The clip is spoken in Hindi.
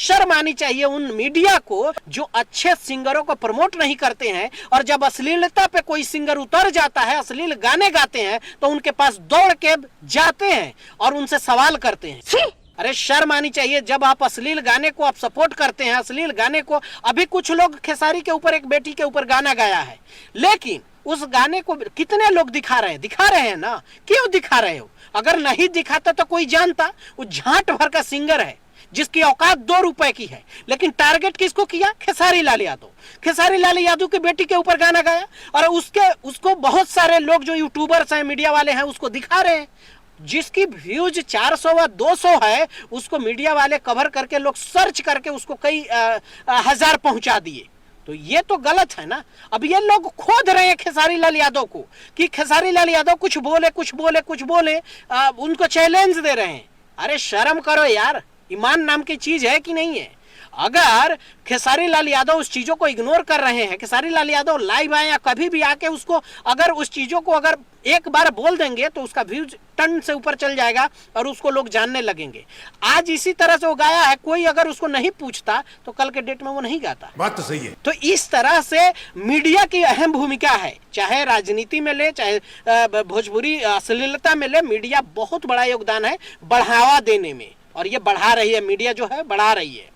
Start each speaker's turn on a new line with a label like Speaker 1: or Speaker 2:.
Speaker 1: शर्म आनी चाहिए उन मीडिया को जो अच्छे सिंगरों को प्रमोट नहीं करते हैं, और जब अश्लीलता पे कोई सिंगर उतर जाता है, अश्लील गाने गाते हैं, तो उनके पास दौड़ के जाते हैं और उनसे सवाल करते हैं। अरे शर्म आनी चाहिए। जब आप अश्लील गाने को आप सपोर्ट करते हैं, अश्लील गाने को, अभी कुछ लोग खेसारी के ऊपर, एक बेटी के ऊपर गाना गाया है, लेकिन उस गाने को कितने लोग दिखा रहे हैं ना। क्यों दिखा रहे हो? अगर नहीं दिखाता तो कोई जानता। वो झांट भर का सिंगर है जिसकी औकात 2 रुपए की है, लेकिन टारगेट किसको किया? खेसारी लाल यादव। खेसारी लाल यादव की बेटी के ऊपर गाना गाया, और उसको बहुत सारे लोग जो यूट्यूबर्स हैं, मीडिया वाले हैं, उसको दिखा रहे हैं। जिसकी व्यूज 400 व 200 है, उसको मीडिया वाले कवर करके, लोग सर्च करके उसको कई हजार पहुंचा दिए। तो ये तो गलत है ना। अब ये लोग खोद रहे हैं खेसारी लाल यादव को कि खेसारी लाल यादव कुछ बोले, उनको चैलेंज दे रहे हैं। अरे शर्म करो यार, ईमान नाम की चीज है कि नहीं है? अगर खेसारी लाल यादव उस चीजों को इग्नोर कर रहे हैं, खेसारी लाल यादव लाइव आए या कभी भी आके उसको, अगर उस चीजों को अगर एक बार बोल देंगे तो उसका व्यूज टन से ऊपर चल जाएगा और उसको लोग जानने लगेंगे। आज इसी तरह से वो गाया है, कोई अगर उसको नहीं पूछता तो कल के डेट में वो नहीं गाता।
Speaker 2: बात तो सही है।
Speaker 1: तो इस तरह से मीडिया की अहम भूमिका है, चाहे राजनीति में ले, चाहे भोजपुरी अश्लीलता में ले, मीडिया बहुत बड़ा योगदान है बढ़ावा देने में, और ये बढ़ा रही है, मीडिया जो है बढ़ा रही है।